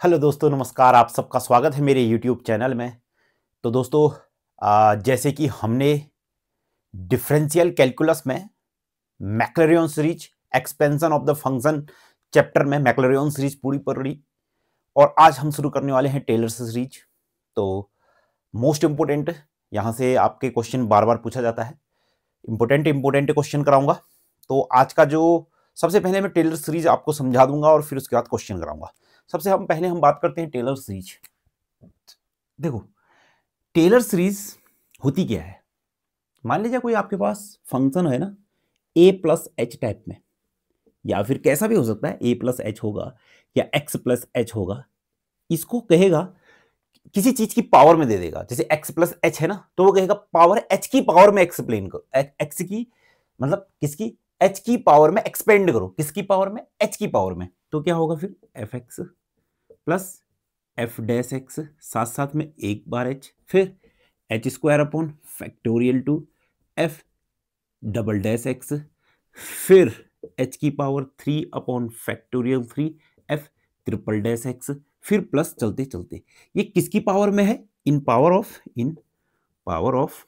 Hello दोस्तों, नमस्कार। आप सबका स्वागत है मेरे यूट्यूब चैनल में। तो दोस्तों, जैसे कि हमने डिफरेंशियल कैलकुलस में Maclaurin series expansion of the function chapter में मैक्लैरियन सीरीज पूरी पढ़ी और आज हम शुरू करने वाले हैं टेलर सीरीज। तो मोस्ट इंपोर्टेंट, यहाँ से आपके क्वेश्चन बार बार पूछा जाता है, इंपोर्टेंट क्वेश्चन कराऊंगा। तो आज का जो सबसे पहले मैं टेलर सीरीज आपको समझा दूंगा और फिर उसके बाद क्वेश्चन कराऊंगा। सबसे पहले हम बात करते हैं टेलर सीरीज। देखो, टेलर सीरीज होती क्या है। मान लीजिए कोई आपके पास फंक्शन है ना, a प्लस एच टाइप में, या फिर कैसा भी हो सकता है, a प्लस एच होगा या x प्लस एच होगा। इसको कहेगा किसी चीज की पावर में दे देगा। जैसे x प्लस एच है ना, तो वो कहेगा पावर h की पावर में एक्सप्लेन करो, x की मतलब किसकी, h की पावर में एक्सपेंड करो। किसकी पावर में, h की पावर में। तो क्या होगा फिर, f X plus F dash x, साथ साथ में एक बार h, फिर H square upon factorial two F double dash X, फिर h की power 3 upon factorial 3 F triple dash X, फिर प्लस चलते चलते ये किसकी पावर में है, इन पावर ऑफ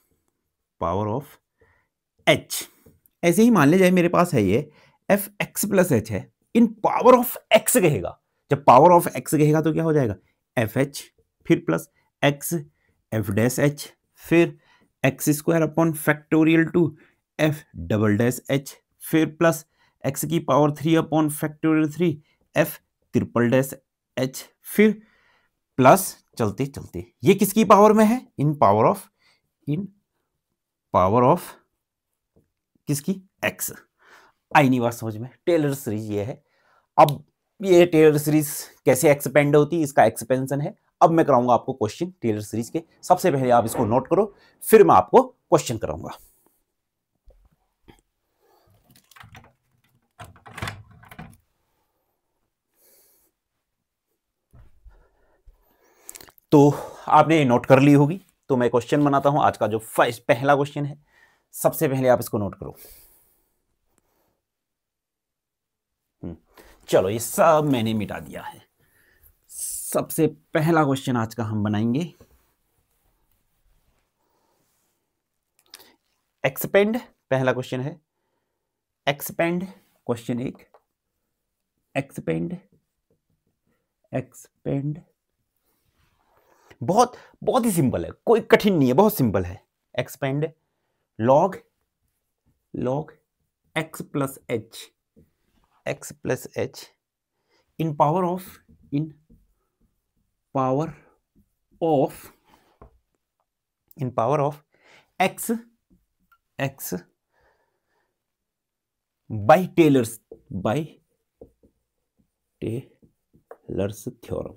h। ऐसे ही मान ले जाए मेरे पास है ये एफ एक्स प्लस एच है, इन पावर ऑफ x कहेगा। जब पावर ऑफ x कहेगा तो क्या हो जाएगा, एफ एच फिर plus X F dash H, फिर X square upon factorial two F double dash H, फिर प्लस एक्स की power 3 upon factorial 3 F triple dash H, फिर प्लस चलते चलते ये किसकी पावर में है, इन पावर ऑफ किसकी, x। आई नहीं बात समझ में। टेलर सीरीज ये है। अब ये टेलर सीरीज कैसे एक्सपेंड होती है, इसका एक्सपेंशन है। अब मैं कराऊंगा आपको क्वेश्चन टेलर सीरीज के। सबसे पहले आप इसको नोट करो, फिर मैं आपको क्वेश्चन कराऊंगा। तो आपने नोट कर ली होगी, तो मैं क्वेश्चन बनाता हूं। आज का जो पहला क्वेश्चन है, सबसे पहले आप इसको नोट करो। चलो, ये सब मैंने मिटा दिया है। सबसे पहला क्वेश्चन आज का हम बनाएंगे एक्सपेंड। पहला क्वेश्चन है एक्सपेंड। क्वेश्चन एक, एक्सपेंड बहुत बहुत ही सिंपल है, कोई कठिन नहीं है, बहुत सिंपल है। Expand log x plus h in power of x by Taylor's theorem.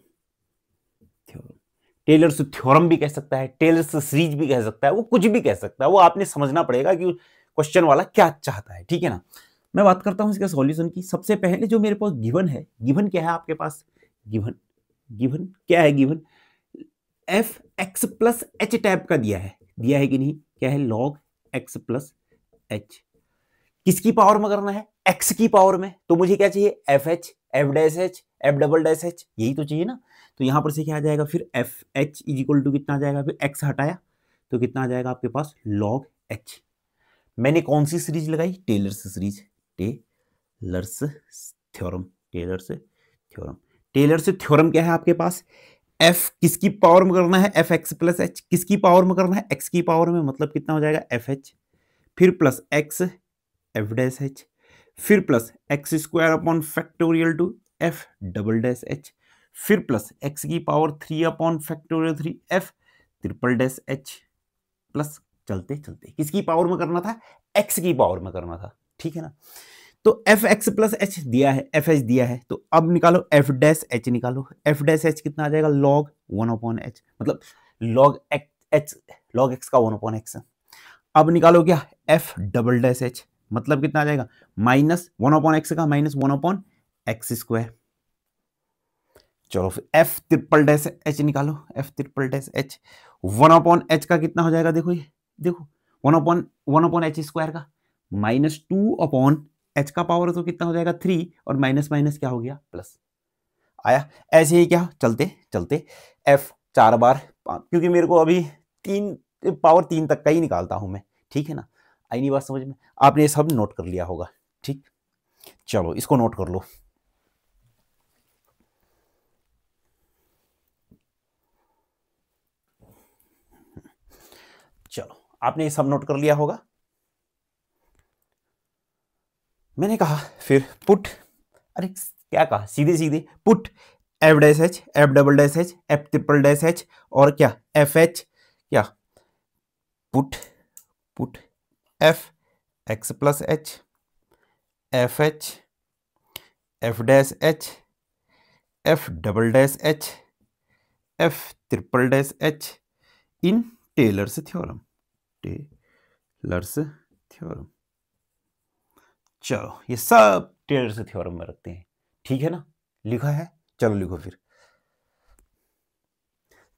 Taylor's theorem भी कह सकता है, टेलर्स सीरीज भी कह सकता है, वो कुछ भी कह सकता है। वो आपने समझना पड़ेगा कि क्वेश्चन वाला क्या चाहता है, ठीक है ना। मैं बात करता हूं इसके सॉल्यूशन की। सबसे पहले जो मेरे पास गिवन है, गिवन क्या है आपके पास, गिवन क्या है, given F X plus H type का दिया है कि नहीं, क्या है, लॉग एक्स प्लस एच। किसकी पावर में करना है, एक्स की पावर में। तो मुझे क्या चाहिए, F H F dash H F double dash H, यही तो चाहिए ना। तो यहां पर से क्या आ जाएगा, फिर f h is equal to कितना आ जाएगा, फिर एक्स हटाया तो कितना आ जाएगा आपके पास, लॉग एच। मैंने कौन सी सीरीज लगाई, टेलर्स सीरीज, टेलर्स थ्योरम क्या है आपके पास, एफ किसकी पावर में करना है, एफ एक्स प्लस एच किसकी पावर में करना है, एक्स की पावर में। मतलब कितना हो जाएगा, एफ एच फिर plus X F dash H, फिर plus x square upon factorial two F double dash H, फिर प्लस एक्स की power 3 upon factorial 3 F triple dash H, plus चलते चलते किसकी पावर में करना था, एक्स की पावर में करना था, ठीक है ना। तो एफ एक्स प्लस एच दिया है, एफ एच दिया है, तो अब निकालो एफ डैश एच निकालो। एफ डैश एच कितना आ जाएगा, लॉग 1 अपॉन एच, मतलब लॉग एक्स का 1 अपॉन एक्स। अब निकालो क्या, एफ डबल डैश एच, मतलब कितना आ जाएगा, माइनस 1 अपॉन एक्स का माइनस 1 अपॉन एक्स स्क्वायर। चलो फिर एफ ट्रिपल डैश एच निकालो, F triple dash H 1 upon H का कितना हो जाएगा, देखो ये देखो 1 अपॉन एच स्क्वायर का माइनस 2 अपॉन एच का पावर तो कितना हो जाएगा 3, और माइनस माइनस क्या हो गया प्लस। आया। ऐसे ही क्या चलते चलते f 4 बार 5, क्योंकि मेरे को अभी 3 पावर 3 तक का ही निकालता हूं मैं, ठीक है ना। आई नहीं बात समझ में? आपने ये सब नोट कर लिया होगा, ठीक। चलो इसको नोट कर लो। चलो आपने ये सब नोट कर लिया होगा। मैंने कहा फिर पुट, अरे क्या कहा, सीधे सीधे put F dash H, F double dash H, F triple dash H और क्या एफ एच, क्या put put F X plus H, F H, F dash H, F double dash H, F triple dash H in Taylor's theorem, Taylor's theorem. चलो ये सब tailors theorem में रखते हैं, ठीक है ना, लिखा है। चलो लिखो फिर।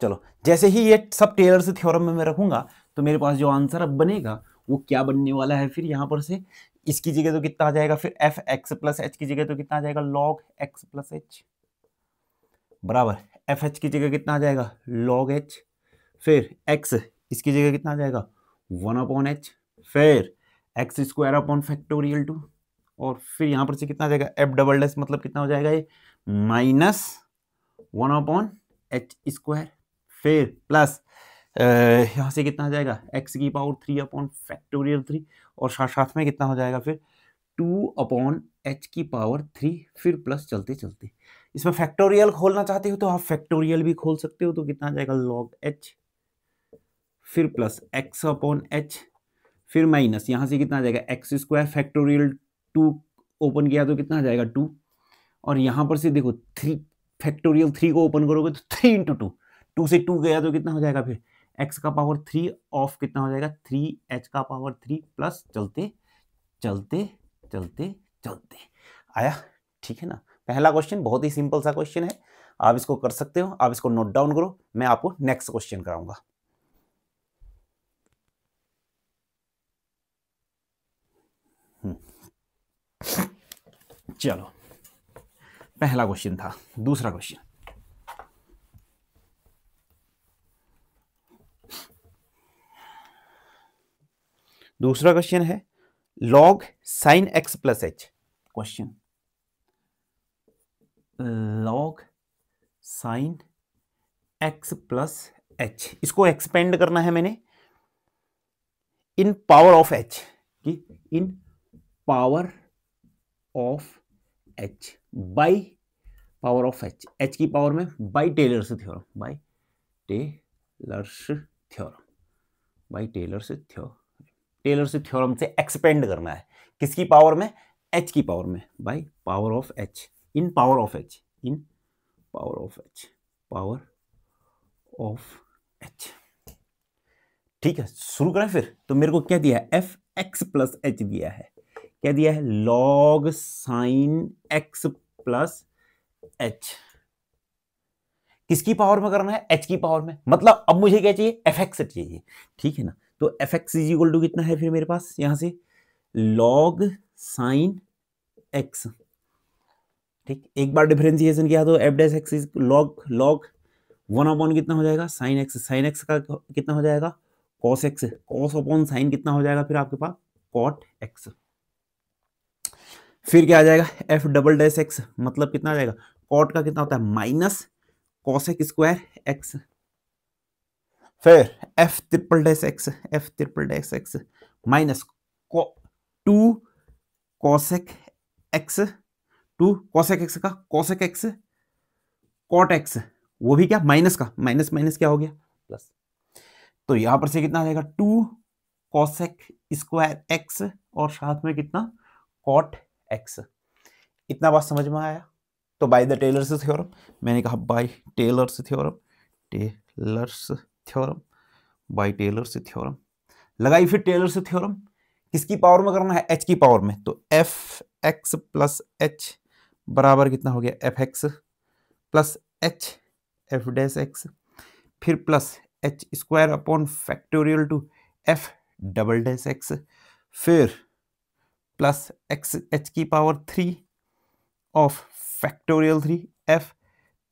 चलो जैसे ही ये सब टेलर्स थ्योरम में मैं रखूंगा तो मेरे पास जो आंसर अब बनेगा वो क्या बनने वाला है, फिर यहां पर से इसकी जगह तो कितना आ जाएगा, फिर एफ एक्स प्लस एच की जगह तो कितना आ जाएगा, लॉग एक्स प्लस एच बराबर एफ एच की जगह कितना आ जाएगा, लॉग एच, फिर एक्स इसकी जगह कितना आ जाएगा, 1 अपॉन एच, फिर एक्स स्क्वायर अपॉन फैक्टोरियल 2, और फिर यहां पर से कितना आ जाएगा, एफ डबल डैश मतलब कितना हो जाएगा ये, माइनस 1 अपॉन एच स्क्वायर, फिर प्लस यहाँ से कितना आ जाएगा, एक्स की पावर 3 अपॉन फैक्टोरियल 3, और साथ साथ में कितना हो जाएगा फिर 2 अपॉन एच की पावर 3, फिर प्लस चलते चलते इसमें फैक्टोरियल खोलना चाहते हो तो आप फैक्टोरियल भी खोल सकते हो, तो कितना आ जाएगा लॉग एच, फिर प्लस एक्स अपॉन एच, फिर माइनस यहाँ से कितना आ जाएगा एक्स स्क्वायर, फैक्टोरियल 2 ओपन किया तो कितना आ जाएगा 2, और यहाँ पर से देखो 3 फैक्टोरियल 3 को ओपन करोगे तो 3 इंटू 2, 2 से 2 गया तो कितना हो जाएगा फिर x का पावर 3 ऑफ कितना हो जाएगा 3h का पावर 3 प्लस चलते चलते चलते चलते आया, ठीक है ना। पहला क्वेश्चन बहुत ही सिंपल सा क्वेश्चन है, आप इसको कर सकते हो, आप इसको नोट डाउन करो, मैं आपको नेक्स्ट क्वेश्चन कराऊंगा। चलो पहला क्वेश्चन था, दूसरा क्वेश्चन, दूसरा क्वेश्चन है log sine X plus H. Question log sine X plus H, इसको एक्सपेंड करना है मैंने इन पावर ऑफ एच, कि in power of H by power of H, H की पावर में by Taylor's theorem, by Taylor's theorem, by Taylor's theorem, Taylor's theorem से expand करना है किसकी पावर में, एच की पावर में, by power of H, in power of H, in power of H, power of H. ठीक है शुरू करें फिर। तो मेरे को क्या दिया है, एफ एक्स प्लस एच दिया है, क्या दिया है, log sine X plus H, किसकी पावर में करना है, एच की पावर में, मतलब अब मुझे क्या चाहिए, एफ एक्स चाहिए, ठीक है ना। तो f x is equal to कितना है फिर मेरे पास यहां से, लॉग साइन एक्स, ठीक, एक बार डिफरेंशिएशन किया तो F dash x is log log 1 upon कितना हो जाएगा, साइन एक्स, साइन एक्स का कितना हो जाएगा, cos x, cos upon sine कितना हो जाएगा फिर आपके पास, कॉट एक्स, फिर क्या आ जाएगा, एफ डबल डैश एक्स मतलब कितना आ जाएगा, कॉट का कितना होता है माइनस कॉसेक स्क्वायर एक्स, फिर F triple dash X, f triple dash X minus 2 cosec x, 2 cosec x का कॉसेक एक्स कॉट एक्स, वो भी क्या माइनस का, माइनस माइनस क्या हो गया प्लस, तो यहां पर से कितना आ जाएगा 2 कॉसेक स्क्वायर एक्स और साथ में कितना कॉट एक्स। इतना बात समझ में आया। तो बाय द टेलर्स थ्योरम, मैंने कहा by Taylor's theorem, Taylor's theorem, by Taylor's theorem लगाई, फिर टेलर्स थ्योरम किसकी पावर में करना है, एच की पावर में, तो एफ एक्स प्लस एच बराबर कितना हो गया, F X plus H F dash X, फिर plus H square upon factorial two F double dash X, फिर प्लस एक्स एच की power 3 of factorial 3 F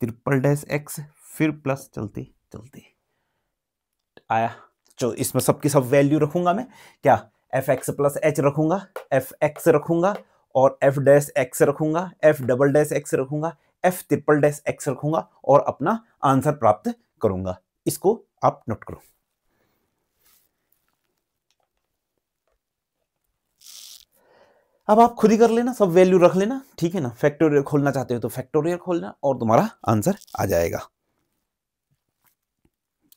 triple dash X, फिर plus चलते चलते आया। तो इसमें सबकी सब वैल्यू रखूंगा मैं, क्या एफ एक्स प्लस एच रखूंगा, एफ एक्स रखूंगा और एफ डैश एक्स रखूंगा, एफ डबल डैश एक्स रखूंगा, एफ ट्रिपल डैश एक्स रखूंगा और अपना आंसर प्राप्त करूंगा। इसको आप नोट करो। अब आप खुद ही कर लेना, सब वैल्यू रख लेना, ठीक है ना। फैक्टोरियल खोलना चाहते हो तो फैक्टोरियल खोलना और तुम्हारा आंसर आ जाएगा।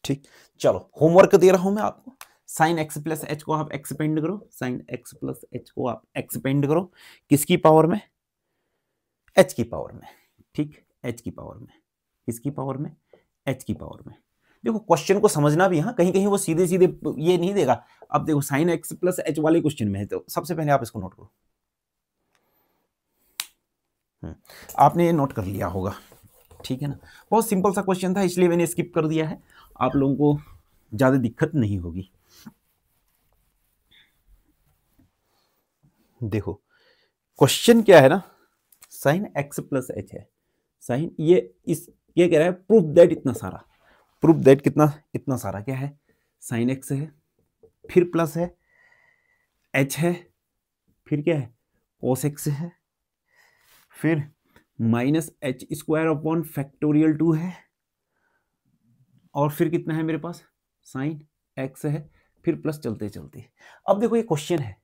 ठीक, चलो होमवर्क दे रहा हूं मैं आपको। साइन एक्स प्लस एच को आप एक्सपेंड करो, साइन एक्स प्लस एच को आप एक्सपेंड करो, किसकी पावर में? एच की पावर में। ठीक, एच की पावर में, किसकी पावर में? एच की पावर में। देखो क्वेश्चन को समझना भी, हाँ कहीं कहीं वो सीधे सीधे ये नहीं देगा। अब देखो साइन एक्स प्लस एच वाले क्वेश्चन में है, तो सबसे पहले आप इसको नोट करो। आपने ये नोट कर लिया होगा, ठीक है ना। बहुत सिंपल सा क्वेश्चन था, इसलिए मैंने स्किप कर दिया है, आप लोगों को ज्यादा दिक्कत नहीं होगी। देखो क्वेश्चन क्या है ना, साइन एक्स प्लस एच है, साइन ये कह रहा है प्रूफ दैट इतना सारा, प्रूफ दैट कितना, इतना सारा क्या है? साइन एक्स है, फिर प्लस है, एच है, फिर क्या है? कोस एक्स है, फिर minus H square upon factorial 2 है, और फिर कितना है मेरे पास? साइन एक्स है, फिर प्लस चलते चलते। अब देखो ये क्वेश्चन है,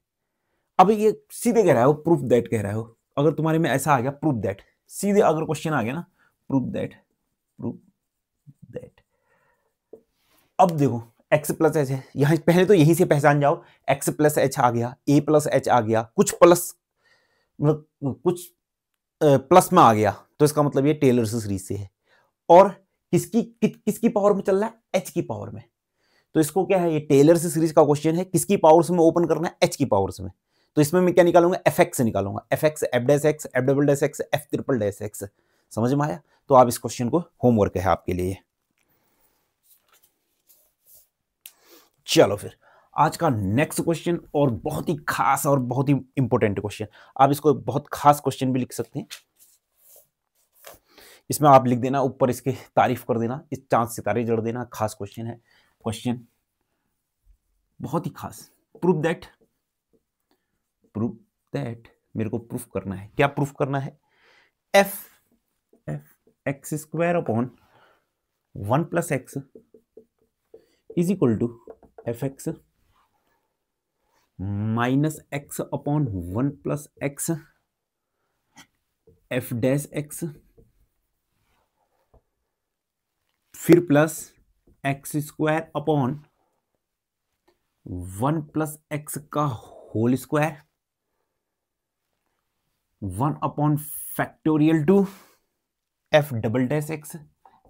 अब ये सीधे कह रहा है प्रूफ दैट कह रहा हो। अगर तुम्हारे में ऐसा आ गया प्रूफ दैट, सीधे अगर क्वेश्चन आ गया ना प्रूफ दैट, प्रूफ दैट। अब देखो एक्स प्लस एच है, यहां पहले तो यहीं से पहचान जाओ, एक्स प्लस एच आ गया, ए प्लस एच आ गया, कुछ प्लस मतलब कुछ प्लस में आ गया, तो इसका मतलब ये टेलर सीरीज से है। और किसकी पावर में चल रहा है? एच की पावर में। तो इसको क्या है, ये टेलर सीरीज का क्वेश्चन है, किसकी पावर से में ओपन करना है? एच की पावर से में। तो इसमें मैं क्या निकालूंगा? एफ एक्स निकालूंगा, F x, F dash X, F double dash X, f triple dash x. समझ में आया? तो आप इस क्वेश्चन को, होमवर्क है आपके लिए। चलो फिर आज का नेक्स्ट क्वेश्चन, और बहुत ही खास और बहुत ही इंपॉर्टेंट क्वेश्चन। आप इसको बहुत खास क्वेश्चन भी लिख सकते हैं, इसमें आप लिख देना ऊपर, इसके तारीफ कर देना, इस चांद सितारे जड़ देना, खास क्वेश्चन है, क्वेश्चन बहुत ही खास। प्रूफ दैट, प्रूफ दैट मेरे को प्रूफ करना है, क्या प्रूफ करना है? F X square upon 1 plus x is equal to F X minus x upon 1 plus X F dash X, फिर plus x square upon 1 plus X का whole square, 1 upon factorial 2 F double dash X,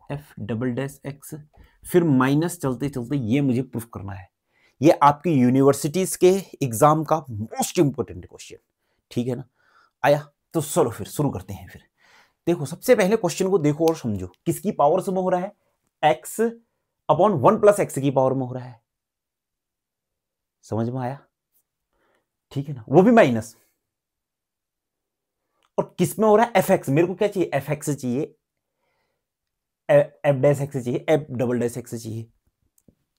F double dash X, फिर minus चलते चलते। ये मुझे proof करना है, ये आपकी यूनिवर्सिटीज के एग्जाम का मोस्ट इंपोर्टेंट क्वेश्चन, ठीक है ना। आया तो चलो फिर शुरू करते हैं। फिर देखो सबसे पहले क्वेश्चन को देखो और समझो, किसकी पावर से में हो रहा है? एक्स अपॉन 1 प्लस एक्स की पावर में हो रहा है। समझ में आया? ठीक है ना, वो भी माइनस। और किस में हो रहा है? F x. मेरे को क्या चाहिए? एफ एक्स चाहिए, एफ डैश एक्स चाहिए, एफ डबल डैश एक्स चाहिए।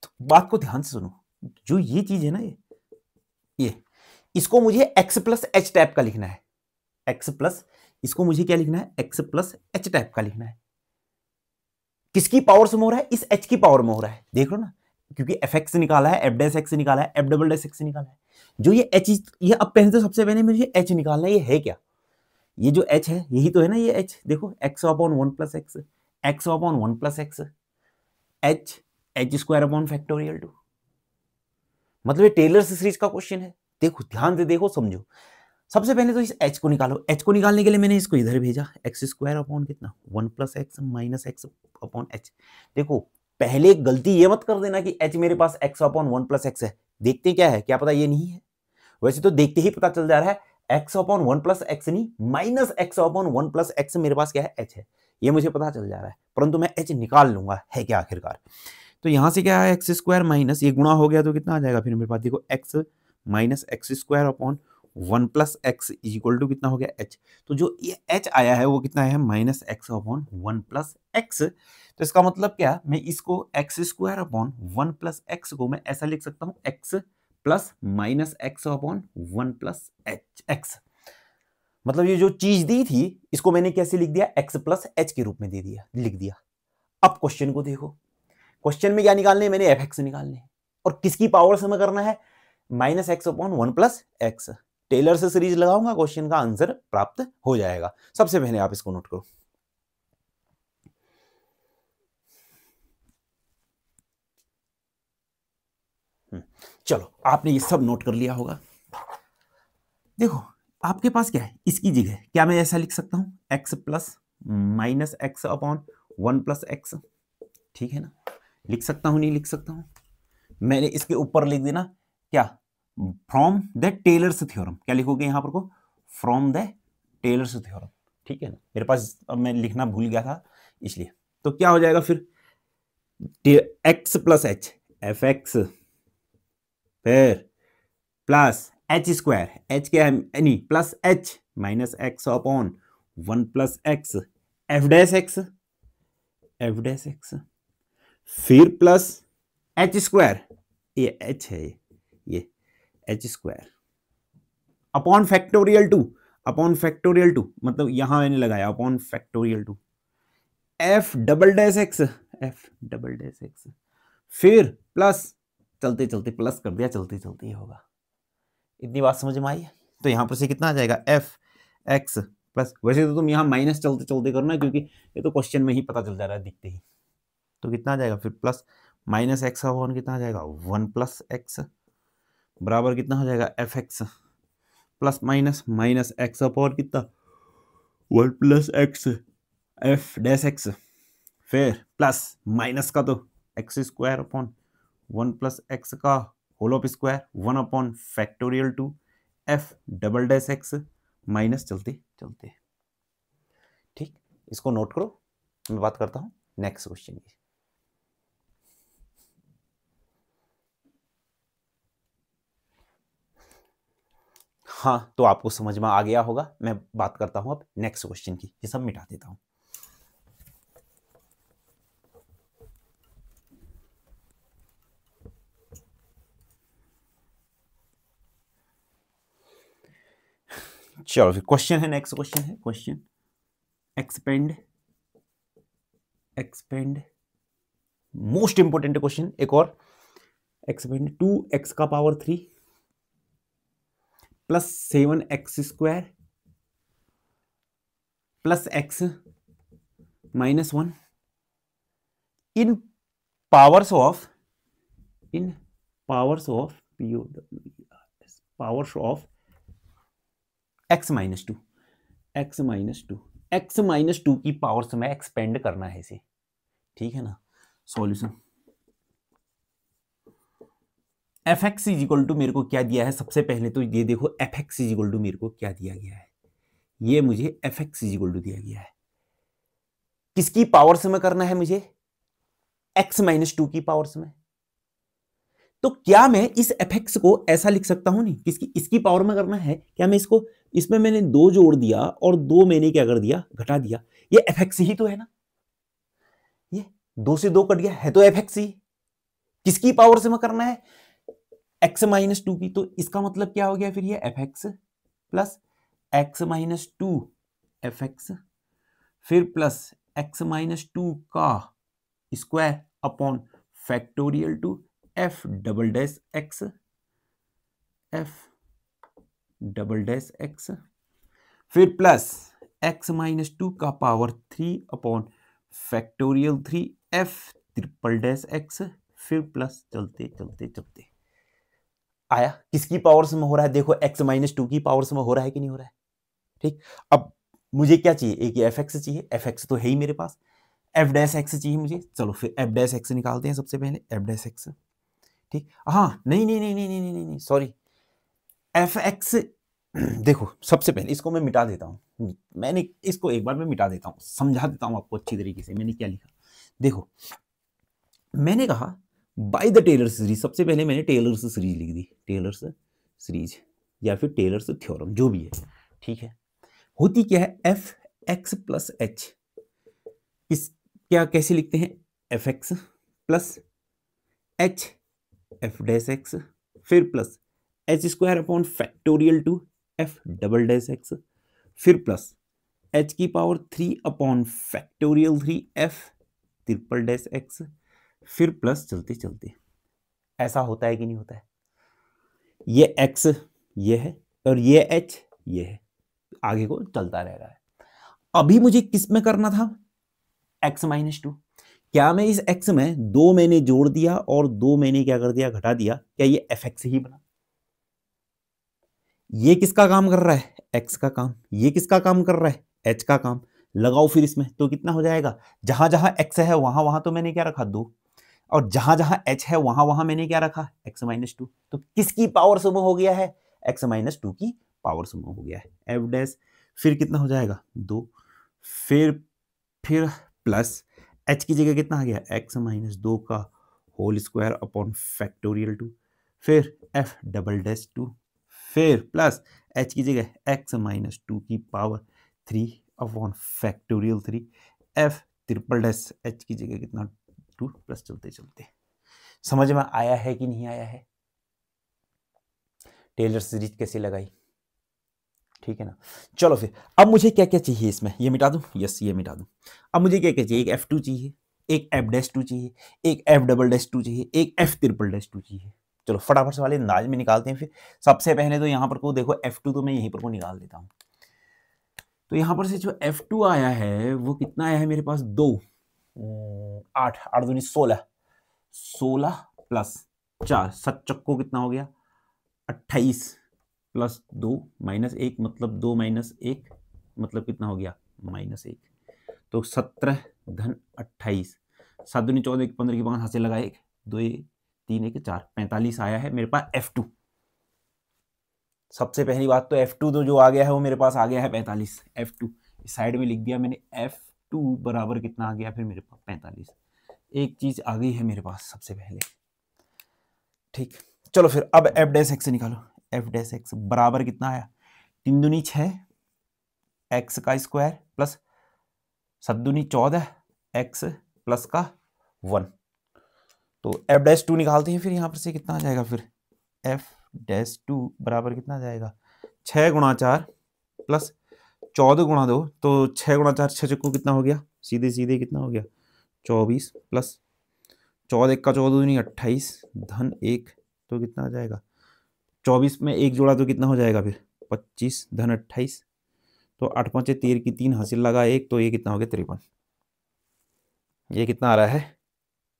तो बात को ध्यान से सुनो, जो ये चीज है ना, ये इसको मुझे एक्स प्लस एच टाइप का लिखना है, एक्स प्लस, इसको मुझे क्या लिखना है? एक्स प्लस एच टाइप का लिखना है। किसकी पावर से में हो रहा है? इस एच की पावर में हो रहा है, देख लो ना, क्योंकि एफ एक्स निकाला है, एफ डैश एक्स निकाला है, एफ डबल डैश एक्स निकाला है। जो ये एच, ये अब पहले तो सबसे पहले मुझे एच निकालना है, ये है क्या? ये जो एच है यही तो है ना, ये एच देखो, x upon 1 plus x, x upon 1 plus X, H square upon factorial 2। मतलब ये टेलर सीरीज का क्वेश्चन है। देखो ध्यान से देखो, समझो। सबसे पहले तो इस एच को निकालो, एच को निकालने के लिए मैंने इसको इधर भेजा, एक्स स्क्वायर अपॉन कितना? 1 plus x minus x upon H. देखो पहले गलती ये मत कर देना कि एच मेरे पास एक्स अपॉन 1 प्लस एक्स है, देखते क्या है, क्या पता ये नहीं है। वैसे तो देखते ही पता चल जा रहा है, एक्स अपॉन 1 प्लस एक्स नहीं, minus x upon 1 plus x मेरे पास क्या है? एच है, ये मुझे पता चल जा रहा है, परंतु मैं एच निकाल लूंगा है क्या आखिरकार। तो यहां से क्या है? एक्स स्क्वायर माइनस, ये गुणा हो गया तो कितना आ जाएगा फिर मेरे पास? देखो x minus x square upon 1 plus x is equal to कितना हो गया एच। तो जो ये एच आया है वो कितना है minus x upon 1 plus x. तो इसका मतलब क्या, मैं इसको x square upon 1 plus x को मैं ऐसा लिख सकता हूं x plus minus x upon 1 plus x. मतलब ये जो चीज दी थी इसको मैंने कैसे लिख दिया, एक्स प्लस एच के रूप में दे दिया, लिख दिया। अब क्वेश्चन को देखो, क्वेश्चन में क्या निकालने हैं, मैंने एफ एक्स निकालने हैं और किसकी पावर से मैं करना है, minus x upon 1 plus x. Taylor से सीरीज लगाऊंगा, क्वेश्चन का आंसर प्राप्त हो जाएगा। सबसे पहले आप इसको नोट करो। चलो आपने ये सब नोट कर लिया होगा। देखो आपके पास क्या है, इसकी जगह क्या मैं ऐसा लिख सकता हूं x plus minus x upon 1 plus x, ठीक है ना। लिख सकता हूं, नहीं लिख सकता हूं, मैंने इसके ऊपर लिख देना क्या, फ्रॉम द टेलर्स थ्योरम। क्या लिखोगे यहां पर को, फ्रॉम द टेलर्स थ्योरम, ठीक है ना। मेरे पास अब मैं लिखना भूल गया था इसलिए। तो क्या हो जाएगा फिर, x plus H F x, फिर प्लस एच स्क्वायर, एच क्या है नहीं plus H minus x upon 1 plus X F dash X, F dash X, फिर प्लस एच स्क्वायर, ये एच है ये H square upon factorial 2, upon factorial 2 मतलब यहां मैंने लगाया upon factorial 2 F double dash X, F double dash X, फिर plus, चलते चलते प्लस कर दिया, चलते चलते ही होगा। इतनी बात समझ में आई। तो यहां पर से कितना आ जाएगा एफ एक्स प्लस, वैसे तो तुम यहां माइनस चलते चलते करना क्योंकि ये तो क्वेश्चन में ही पता चल जा रहा है दिखते ही। तो कितना आ जाएगा फिर प्लस माइनस एक्स अपॉन कितना आ जाएगा 1 प्लस एक्स बराबर कितना हो जाएगा F X plus minus minus x upon कितना 1 plus X F dash X, फिर प्लस माइनस का तो X square upon 1 plus X का whole of square 1 upon factorial 2 F double dash X minus चलते चलते। ठीक, इसको नोट करो, मैं बात करता हूं नेक्स्ट क्वेश्चन की। हाँ तो आपको समझ में आ गया होगा। मैं बात करता हूं अब नेक्स्ट क्वेश्चन की, ये सब मिटा देता हूं। चलो फिर क्वेश्चन है, नेक्स्ट क्वेश्चन है, question expand most important question एक और, एक्सपेंड 2x का power 3 plus 7x square plus x minus 1 in powers of x minus 2, x minus 2 की पावर से मैं एक्सपेंड करना है इसे, ठीक है ना। Solution f x is equal to मेरे को क्या दिया है, सबसे पहले तो ये देखो f x is equal to मेरे को क्या दिया गया है, ये मुझे f x is equal to दिया गया है। किसकी पावर से मैं करना है मुझे, x माइनस 2 की पावर से मैं। तो क्या मैं इस एफ एक्स को ऐसा लिख सकता हूं, नहीं किसकी, इसकी पावर में करना है क्या, मैं इसको, इसमें मैंने 2 जोड़ दिया और 2 मैंने क्या कर दिया घटा दिया, ये एफ एक्स ही तो है ना, ये 2 से 2 कट गया है तो एफ एक्स ही। किसकी पावर से मैं करना है, x माइनस 2 की, तो इसका मतलब क्या हो गया फिर ये F X plus x minus 2 F x, फिर प्लस एक्स माइनस 2 का square upon factorial 2 F double dash X, F double dash X, फिर प्लस एक्स माइनस 2 का power 3 upon factorial 3 F triple dash X, फिर plus चलते चलते चलते आया। किसकी पावर से में हो रहा है, देखो x माइनस 2 की पावर से में हो रहा है कि नहीं हो रहा है। ठीक, अब मुझे क्या चाहिए, एक एफ एक्स चाहिए, एफ एक्स तो है ही मेरे पास, एफ डैश एक्स चाहिए मुझे। चलो फिर एफ डैश एक्स निकालते हैं सबसे पहले, एफ डैश एक्स। ठीक, हाँ नहीं नहीं नहीं नहीं नहीं नहीं नहीं सॉरी, एफ एक्स देखो सबसे पहले इसको मैं मिटा देता हूं, मैंने इसको एक बार मैं मिटा देता हूं, समझा देता हूं आपको अच्छी तरीके से मैंने क्या लिखा। देखो मैंने कहा बाय द टेलर्स सीरीज, सबसे पहले मैंने टेलर्स सीरीज लिख दी, टेलर्स सीरीज या फिर टेलर्स थ्योरम, जो भी है, ठीक है। होती क्या है, एफ एक्स प्लस एच, इस क्या कैसे लिखते हैं, F X plus H F dash X, फिर plus H square upon factorial two F double dash X, फिर प्लस एच की power 3 upon factorial 3 F triple dash X, फिर प्लस चलते चलते। ऐसा होता है कि नहीं होता है, ये एक्स ये है और ये एच ये है, आगे को चलता रह रहा है। अभी मुझे किस में करना था, एक्स माइनस टू। क्या मैं इस x में 2 मैंने जोड़ दिया और 2 मैंने क्या कर दिया, घटा दिया, क्या ये fx ही बना? ये किसका काम कर रहा है, x का काम। ये किसका काम कर रहा है, h का काम। लगाओ फिर इसमें, तो कितना हो जाएगा, जहां जहां x है वहां वहां तो मैंने क्या रखा 2, और जहां जहां h है वहां वहां मैंने क्या रखा, x माइनस टू। तो किसकी पावर समूह हो गया है, x माइनस टू की पावर समूह हो गया है, f डैश, फिर कितना हो जाएगा 2, फिर प्लस h की जगह कितना आ गया, x माइनस 2 का होल स्क्वायर अपॉन फैक्टोरियल 2, फिर f डबल डैश 2, फिर प्लस h की जगह x माइनस 2 की power 3 upon factorial 3, f triple dash h की जगह कितना 2, प्लस चलते चलते। समझ में आया है कि नहीं आया है, टेलर सीरीज कैसे लगाई, ठीक है ना। चलो फिर अब मुझे क्या क्या चाहिए इसमें, ये मिटा दूं, यस ये मिटा दूं। अब मुझे क्या क्या चाहिए, एक F2 चाहिए, एक F डैश 2 चाहिए, एक F डबल डैश 2 चाहिए, एक F ट्रिपल डैश 2 चाहिए। चलो फटाफट से वाले अंदाज में निकालते हैं। फिर सबसे पहले तो यहाँ पर को देखो F2 तो मैं यहीं पर को निकाल देता हूँ। तो यहाँ पर से जो F2 आया है वो कितना आया है मेरे पास, 2 8 8 दूनी 16 16 प्लस 4 7 चक्को कितना हो गया 28 प्लस 2 माइनस 1 मतलब 2 माइनस 1 मतलब कितना हो गया -1, तो 17 धन 28, 7 दूनी 14 15 की 5 हाथ से लगा 1 2 3 1 4 45 आया है मेरे पास F2। सबसे पहली बात तो F2 तो जो आ गया है वो मेरे पास आ गया है 45, F2 इस साइड में लिख दिया मैंने, F2 बराबर कितना आ गया फिर मेरे पास 45। एक चीज आ गई है मेरे पास सबसे पहले, ठीक। चलो फिर अब F डैश एक्स निकालो, F डैश एक्स बराबर कितना आया, 3 दूनी 6 एक्स का स्क्वायर प्लस 7 दूनी 14 एक्स प्लस का 1, तो F डैश 2 निकालते हैं। फिर यहाँ पर से कितना आ जाएगा, फिर F डैश 2 बराबर कितना आ जाएगा 6 गुणा 4 प्लस 14 गुणा 2, तो 6 गुणा 4 6 चक्कू कितना हो गया, सीधे सीधे कितना हो गया 24 प्लस 14 का 14 दूनी 28 धन 1, तो कितना आ जाएगा 24 में 1 जोड़ा तो कितना हो जाएगा फिर 25 धन 28, तो 8 5 13 की 3 हासिल लगा 1, तो ये कितना हो गया 53। ये कितना आ रहा है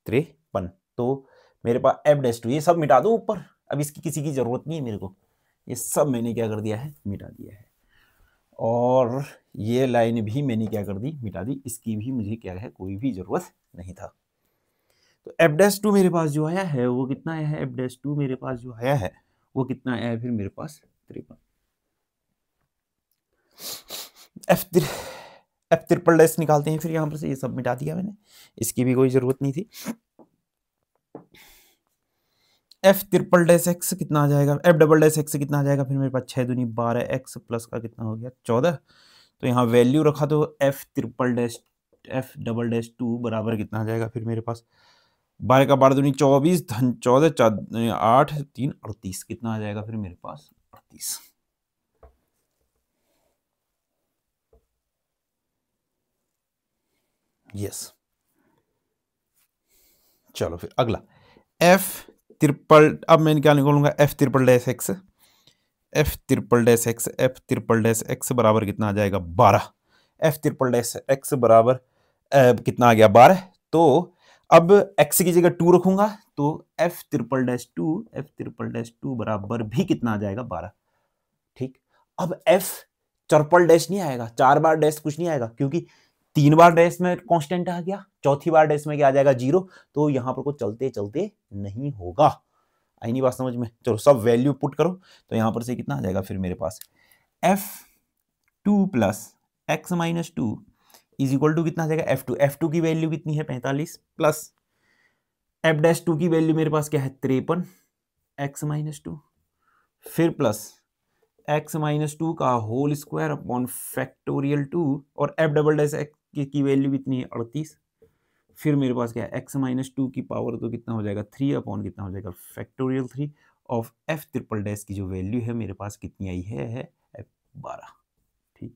53। तो मेरे पास F डैश 2, ये सब मिटा दो ऊपर, अब इसकी किसी की जरूरत नहीं है मेरे को, ये सब मैंने क्या कर दिया है मिटा दिया है, और ये लाइन भी मैंने क्या कर दी मिटा दी, इसकी भी मुझे क्या है कोई भी जरूरत नहीं था। तो F डैश 2 मेरे पास जो आया है वो कितना आया है, F डैश 2 मेरे पास जो आया है वो कितना आया है फिर मेरे पास 53। F ट्रिपल डैश निकालते हैं। फिर यहाँ पर से ये सब मिटा दिया मैंने, इसकी भी कोई जरूरत नहीं थी। F ट्रिपल डैश एक्स कितना आ जाएगा, F डबल डैश एक्स कितना आ जाएगा फिर मेरे पास 6 दूनी 12 एक्स प्लस का कितना हो गया 14, तो यहाँ वैल्यू रखा तो F triple dash F double dash 2 बराबर कितना आ जाएगा फिर मेरे पास 12 का 12 दूनी 24 धन 14 4 8 3 38, कितना आ जाएगा फिर मेरे पास 38। यस चलो फिर अगला F ट्रिपल, अब मैं क्या निकालूंगा F triple dash x, F triple dash x, F triple dash x बराबर कितना आ जाएगा 12, F ट्रिपल डैश एक्स बराबर कितना आ गया 12, तो अब x की जगह 2 रखूंगा तो F triple dash 2, F triple dash 2 बराबर भी कितना आ जाएगा 12, ठीक। अब F ट्रिपल डैश नहीं आएगा, 4 बार डैश कुछ नहीं आएगा, क्योंकि 3 बार डैश में कांस्टेंट आ गया, चौथी बार डैश में क्या आ जाएगा 0, तो यहां पर को चलते चलते नहीं होगा। आई नहीं बात समझ में, चलो सब वैल्यू पुट करो, तो यहां पर से कितना आ जाएगा फिर मेरे पास F2 plus x minus 2 is equal to कितना आ जाएगा F2, F2 की वैल्यू कितनी है 45 प्लस F डैश 2 की वैल्यू मेरे पास क्या है 53 एक्स माइनस 2, फिर प्लस एक्स माइनस टू का होल स्क्वायर अपॉन फैक्टोरियल 2 और एफ डबल डैश एक्स की वैल्यू कितनी है 38। फिर मेरे पास क्या है एक्स माइनस टू की पावर तो कितना हो जाएगा 3 अपॉन कितना हो जाएगा factorial 3 of F triple dash की जो वैल्यू है मेरे पास कितनी आई है एफ 12। ठीक,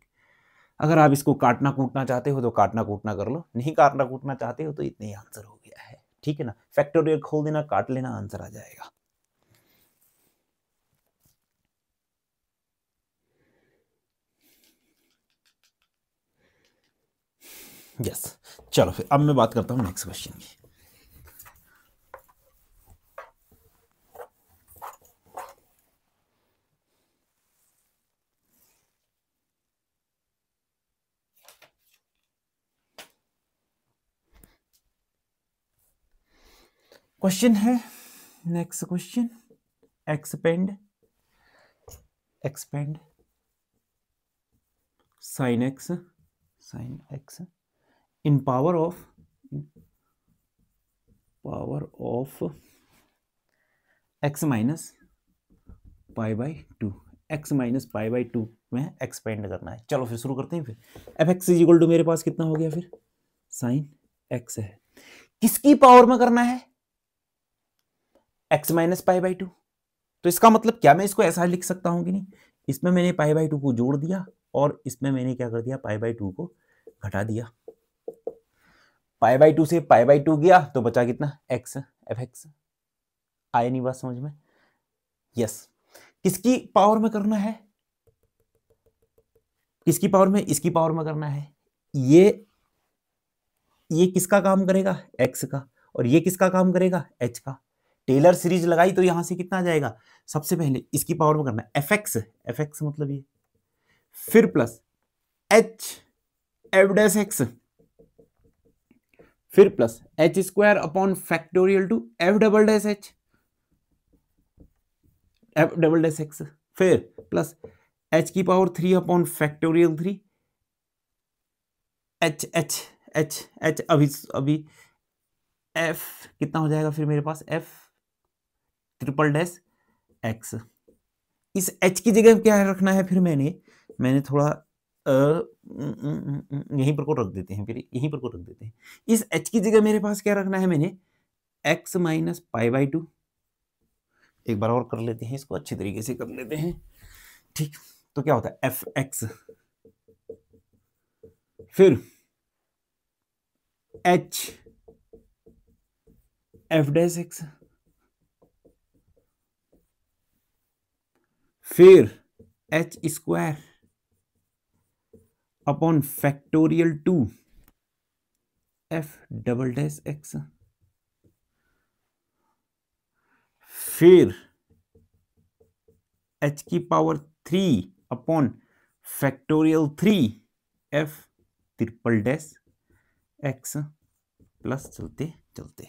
अगर आप इसको काटना कूटना चाहते हो तो काटना कूटना कर लो, नहीं काटना कूटना चाहते हो तो इतना ही आंसर हो गया है। ठीक है ना, फैक्टोरियल खोल देना, काट लेना, आंसर आ जाएगा। यस, चलो फिर अब मैं बात करता हूं नेक्स्ट क्वेश्चन की। क्वेश्चन है, next question, expand sin x in power of x minus pi by two, x minus pi by two में एक्सपेंड करना है। चलो फिर शुरू करते हैं। फिर f x is equal to मेरे पास कितना हो गया फिर साइन x है, किसकी पावर में करना है x minus pi by to. तो इसका मतलब क्या मैं इसको ऐसा लिख सकता हूं कि नहीं, इसमें मैंने पाई बाई टू को जोड़ दिया और इसमें मैंने क्या कर दिया पाई बाई टू को घटा दिया। पाई बाई टू से पाई बाई टू गया तो बचा कितना x, एफ एक्स। आए नहीं बात समझ में? यस, किसकी पावर में करना है, किसकी पावर में, इसकी पावर में करना है। ये किसका काम करेगा x का, और ये किसका काम करेगा h का। टेलर सीरीज लगाई तो यहां से कितना आ जाएगा, सबसे पहले इसकी पावर में करना है एफ एक्स मतलब ये, फिर plus h F dash X, फिर plus H square upon factorial two F double dash H, F double dash X, फिर प्लस एच की power 3 upon factorial 3 H H H H, अभी एफ कितना हो जाएगा फिर मेरे पास एफ ट्रिपल डैश एक्स। इस एच की जगह क्या रखना है फिर मैंने थोड़ा यहीं पर को रख देते हैं, फिर यहीं पर को रख देते हैं। इस एच की जगह मेरे पास क्या रखना है मैंने x minus pi by to. एक बार और कर लेते हैं इसको, अच्छी तरीके से कर लेते हैं। ठीक, तो क्या होता है एफ एक्स, फिर एच एफ डैश एक्स, फिर H square upon factorial two F double dash X, फिर एच की power 3 upon factorial 3 F triple dash X plus चलते चलते।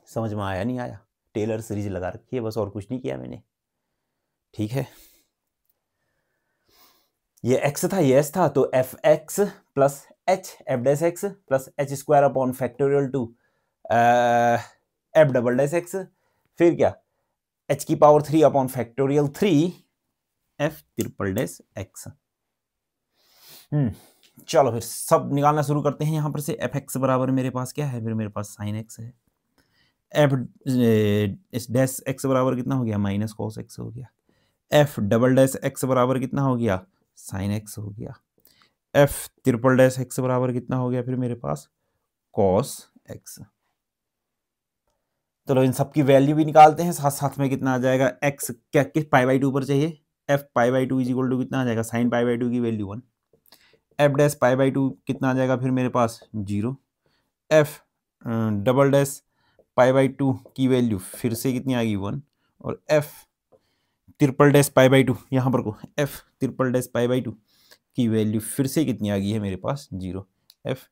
समझ में आया नहीं आया? टेलर सीरीज लगा रखी है बस, और कुछ नहीं किया मैंने। ठीक है, ये x था, ये s था, तो f X plus H F dash X plus H square upon factorial two F double dash X, फिर क्या h की power 3 upon factorial 3 F triple dash x. चलो फिर सब निकालना शुरू करते हैं। यहां पर से एफ एक्स बराबर मेरे पास क्या है, फिर मेरे पास साइन एक्स है, एफ डैश एक्स बराबर कितना हो गया माइनस कॉस एक्स हो गया, एफ डबल डैश एक्स बराबर कितना हो गया साइन एक्स हो गया, एफ ट्रिपल डैश एक्स बराबर कितना हो गया फिर मेरे पास कॉस एक्स। चलो इन सब की वैल्यू भी निकालते हैं, साथ साथ में कितना आ जाएगा एक्स क्या किस पाई बाई टू पर चाहिए, f pi by two is equal to कितना आ जाएगा साइन पाई बाई टू की value 1, f dash pi by two कितना आ जाएगा फिर मेरे पास 0, f double dash pi by two की वैल्यू फिर से कितनी आ गई 1, और f triple dash pi by two यहाँ पर को f triple dash pi by two की वैल्यू फिर से कितनी आ गई है मेरे पास 0, F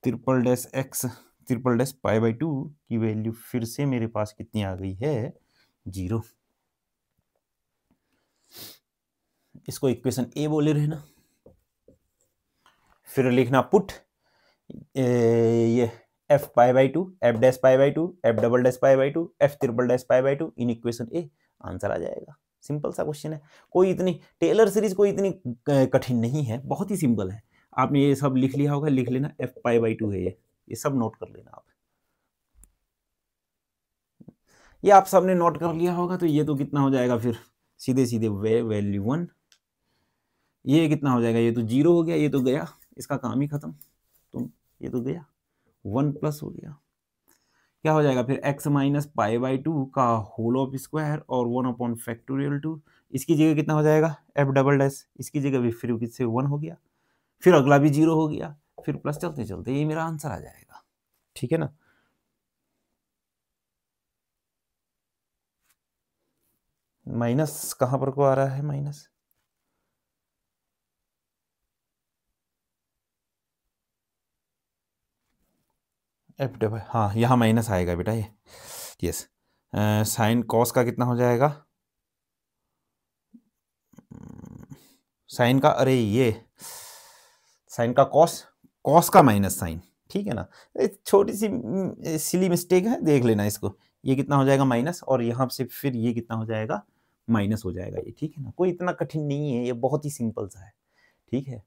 triple dash x triple dash pi by two की वैल्यू फिर से मेरे पास कितनी आ गई है 0। इसको इक्वेशन ए बोले रहना। फिर लिखना पुट ये F pi by two F dash pi by two F double dash pi by two F triple dash pi by two in equation A, answer आ जाएगा। सिंपल सा क्वेश्चन है, कोई इतनी टेलर सीरीज कोई इतनी कठिन नहीं है, बहुत ही सिंपल है। आपने ये सब लिख लिया होगा, लिख लेना, f पाई बाई 2 है ये सब नोट कर लेना आप। ये आप सबने नोट कर लिया होगा, तो ये तो कितना हो जाएगा फिर सीधे सीधे वैल्यू 1, ये कितना हो जाएगा, ये तो 0 हो गया, ये तो गया, इसका काम ही खत्म, तो ये तो गया, 1 प्लस हो गया, क्या हो जाएगा फिर x माइनस पाई बाई 2 का होल ऑफ स्क्वायर और 1 अपॉन फैक्टोरियल 2, इसकी जगह कितना हो जाएगा f डबल डैश, इसकी जगह भी फिर किससे 1 हो गया, फिर अगला भी 0 हो गया, फिर प्लस चलते चलते ये मेरा आंसर आ जाएगा। ठीक है ना। माइनस कहां पर को आ रहा है, माइनस एफ डबल, हाँ यहाँ माइनस आएगा बेटा ये, यस। साइन कॉस का कितना हो जाएगा, साइन का, अरे ये साइन का कॉस, कॉस का माइनस साइन, ठीक है ना। छोटी सी सिली मिस्टेक है, देख लेना इसको, ये कितना हो जाएगा माइनस, और यहाँ से फिर ये कितना हो जाएगा माइनस हो जाएगा ये, ठीक है ना। कोई इतना कठिन नहीं है, ये बहुत ही सिंपल सा है, ठीक है।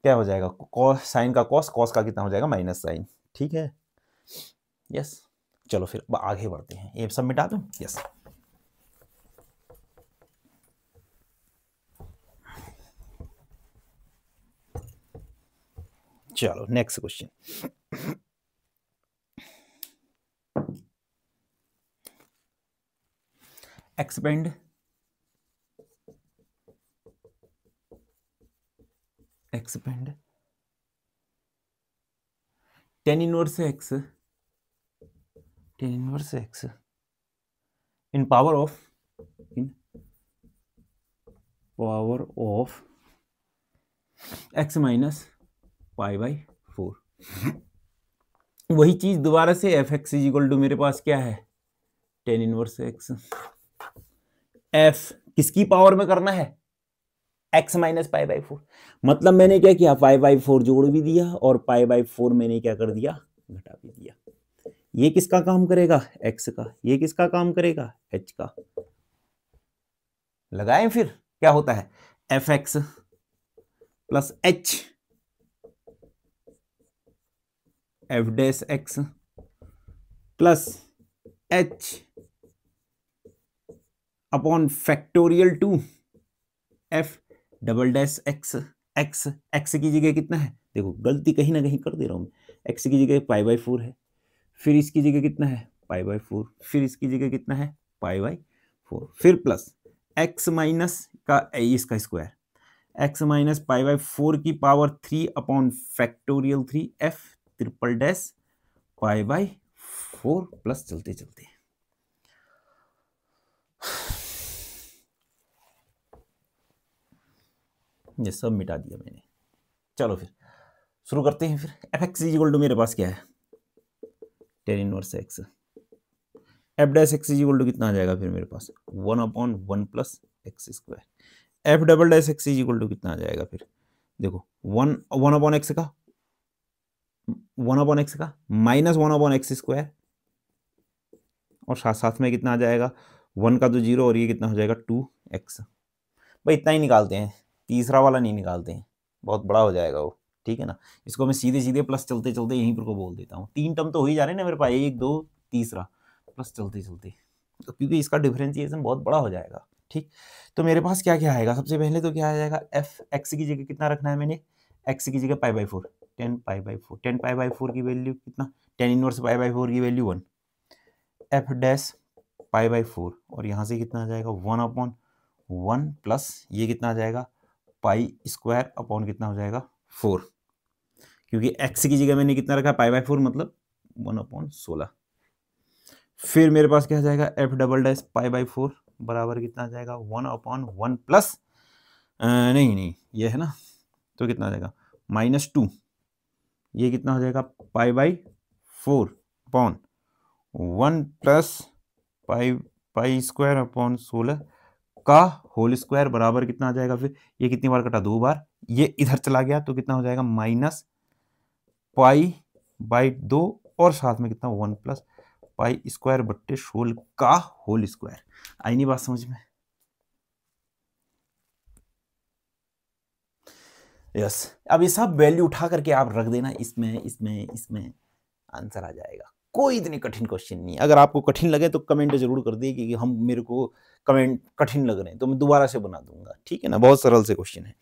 क्या हो जाएगा, कॉस, साइन का कॉस, कॉस का कितना हो जाएगा माइनस साइन, ठीक है, यस। चलो फिर आगे बढ़ते हैं, ये सब मिटा दूं, यस। चलो next question, expand tan inverse x in power of x minus pi by 4। वही चीज दोबारा से f x is equal to, मेरे पास क्या है tan इनवर्स x, f किसकी पावर में करना है, x माइनस पाई बाई 4, मतलब मैंने क्या किया, पाई बाई 4 जोड़ भी दिया और पाई बाई 4 मैंने क्या कर दिया, घटा भी दिया। ये किसका काम करेगा, x का, ये किसका काम करेगा, h का। लगाएं फिर, क्या होता है, F X plus H F dash X plus H upon factorial 2 F double dash x, x x की जगह कितना है, देखो गलती कहीं ना कहीं कर दे रहा हूं मैं, एक्स की जगह पाई बाई 4 है, फिर इसकी जगह कितना है पाई बाई 4, फिर इसकी जगह कितना है पाई बाई 4, फिर प्लस एक्स माइनस का इसका square, x minus pi by 4 की power 3 upon factorial 3 F triple dash pi by 4 plus चलते चलते, ये सब मिटा दिया मैंने। चलो फिर शुरू करते हैं फिर, f x is equal to मेरे पास क्या है tan inverse x, F dash x is equal to कितना आ जाएगा फिर मेरे पास 1 upon 1 plus x square, f double dash x is equal to कितना आ जाएगा फिर, देखो 1 अपॉन एक्स का, 1 अपॉन एक्स का माइनस 1 अपॉन एक्स स्क्वायर, और साथ साथ में कितना आ जाएगा 1 का तो 0, और ये कितना हो जाएगा 2x। भाई इतना ही निकालते हैं, तीसरा वाला नहीं निकालते हैं, बहुत बड़ा हो जाएगा वो, ठीक है ना। इसको मैं सीधे सीधे प्लस चलते चलते यहीं पर को बोल देता हूँ, 3 टर्म तो हो ही जा रहे हैं ना मेरे पास, 1 2 तीसरा प्लस चलते चलते, तो क्योंकि इसका डिफरेंशिएशन बहुत बड़ा हो जाएगा, ठीक। तो मेरे पास क्या क्या आएगा, सबसे पहले तो क्या आ जाएगा, एफ एक्स की जगह कितना रखना है मैंने, एक्स की जगह पाई by 4, 10 pi by 4, 10 pi by 4 की वैल्यू कितना, tan इनवर्स पाई बाई 4 की value 1, f dash pi by 4, और यहाँ से कितना आ जाएगा 1 अपॉन 1 प्लस ये कितना आ जाएगा पाई स्क्वायर अपॉन कितना हो जाएगा 4, क्योंकि x की जगह मैंने कितना रखा पाई बाई 4 मतलब 1 अपॉन 16। फिर मेरे पास क्या आ जाएगा F double dash pi by 4 बराबर कितना आ जाएगा 1 अपॉन 1 प्लस नहीं ये है ना, तो कितना आ जाएगा -2, ये कितना हो जाएगा पाई by 4 upon 1 plus pi square upon 16 का होल स्क्वायर बराबर कितना आ जाएगा फिर, ये कितनी बार कटा 2 बार, ये इधर चला गया तो कितना हो जाएगा माइनस पाई बाई 2, और साथ में कितना 1 प्लस पाई स्क्वायर बट्टे 16 का होल स्क्वायर। आई नहीं बात समझ में, यस, अब ये सब वैल्यू उठा करके आप रख देना इसमें इसमें इसमें, आंसर आ जाएगा। कोई इतनी कठिन क्वेश्चन नहीं है। अगर आपको कठिन लगे तो कमेंट जरूर कर दिए कि हम मेरे को कमेंट कठिन लग रहे हैं तो मैं दोबारा से बना दूंगा, ठीक है ना। बहुत सरल से क्वेश्चन है।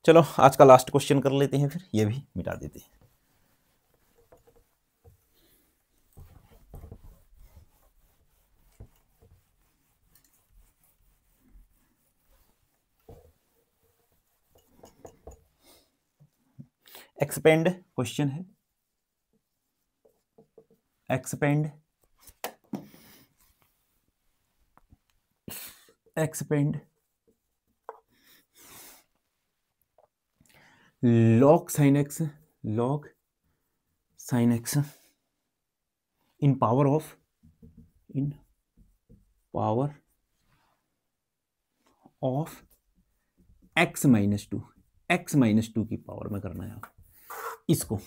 चलो आज का लास्ट क्वेश्चन कर लेते हैं, फिर ये भी मिटा देते हैं। एक्सपेंड क्वेश्चन है, expand log sin x in power of x minus two की पावर में करना है इसको।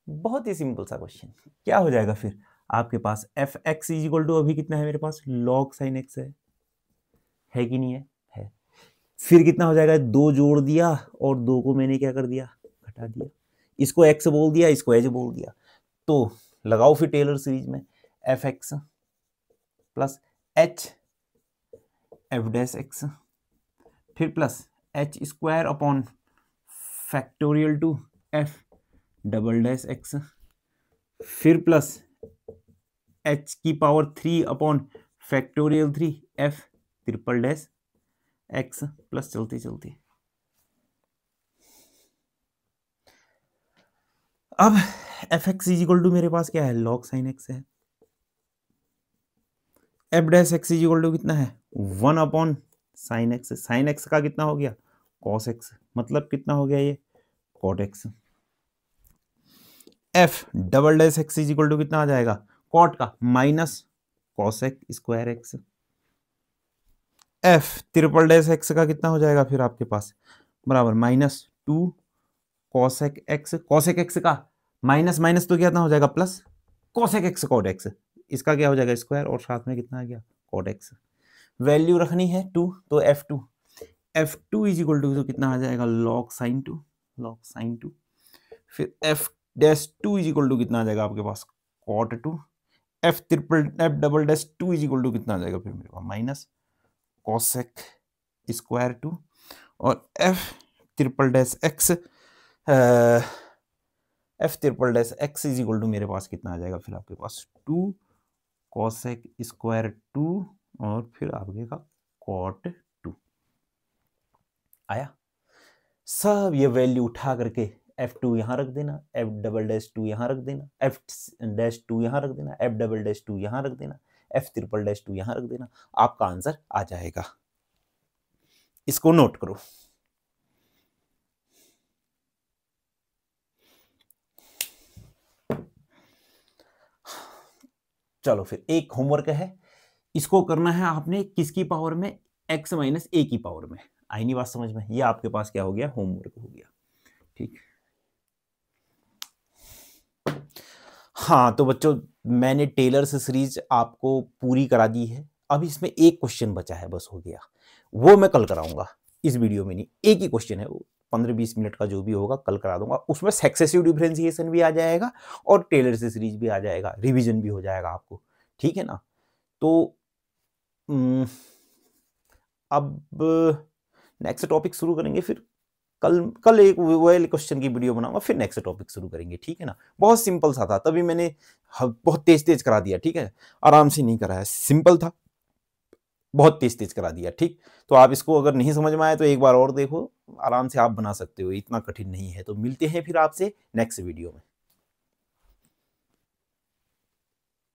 बहुत ही सिंपल सा क्वेश्चन। क्या हो जाएगा फिर आपके पास F x is equal to, अभी कितना है मेरे पास, log sin x है कि नहीं है। फिर कितना हो जाएगा, 2 जोड़ दिया और 2 को मैंने क्या कर दिया, घटा दिया। इसको x बोल दिया, इसको h बोल दिया। तो लगाओ फिर टेलर सीरीज में, F X plus H F dash X, फिर plus H square upon factorial two F double dash X, फिर प्लस एच की power 3 upon factorial 3 F triple dash X, plus चलती चलती। अब F x is equal to मेरे पास क्या है, log sin x है। F dash x is equal to कितना है, 1 upon sine X. Sine X का कितना हो गया, cos x, मतलब कितना हो गया ये, cot x। F double dash x is equal to कितना आ जाएगा, cot का minus cosec square x. F triple dash x का कितना हो जाएगा फिर आपके पास, बराबर -2 cosec x। cosec x का माइनस माइनस तो कितना हो जाएगा, plus cosec x cot x, इसका क्या हो जाएगा स्क्वायर, और साथ में कितना आ गया, cot x। वैल्यू रखनी है 2, तो f2 इज इक्वल टू तो कितना आ जाएगा, log sin 2। फिर f dash 2 is equal to कितना आ जाएगा आपके पास, cot 2। F double dash 2 is equal to कितना आ जाएगा फिर मेरे पास, माइनस cosec स्क्वायर 2। और f triple dash x is equal to मेरे पास कितना आ जाएगा फिर आपके पास, 2 cosec स्क्वायर 2 और फिर आपके का cot 2 आया। सब ये वैल्यू उठा करके f2 यहां रख देना, f डबल डैश 2 यहां रख देना, f डैश 2 यहां रख देना, f डबल डैश 2 यहां रख देना, f ट्रिपल डैश 2 यहां रख देना, आपका आंसर आ जाएगा। इसको नोट करो। चलो फिर एक होमवर्क है, इसको करना है आपने किसकी पावर में, x माइनस a की पावर में। आई नहीं बात समझ में, ये आपके पास क्या हो गया, होमवर्क हो गया, ठीक। हाँ तो बच्चों मैंने टेलर से सीरीज आपको पूरी करा दी है। अब इसमें एक क्वेश्चन बचा है, बस हो गया, वो मैं कल कराऊंगा, इस वीडियो में नहीं। एक ही क्वेश्चन है वो, 15-20 मिनट का जो भी होगा कल करा दूंगा। उसमें सक्सेसिव डिफरेंशिएशन भी आ जाएगा और टेलर से सीरीज भी आ जाएगा, रिवीजन भी हो जाएगा आपको, ठीक है ना। तो अब नेक्स्ट टॉपिक शुरू करेंगे फिर कल एक वाले क्वेश्चन की वीडियो बनाऊंगा, फिर नेक्स्ट टॉपिक शुरू करेंगे, ठीक है ना। बहुत सिंपल सा था, तभी मैंने बहुत तेज करा दिया, ठीक है, आराम से नहीं कराया, सिंपल था, बहुत तेज करा दिया, ठीक। तो आप इसको अगर नहीं समझ में आए तो एक बार और देखो, आराम से आप बना सकते हो, इतना कठिन नहीं है। तो मिलते हैं फिर आपसे नेक्स्ट वीडियो में।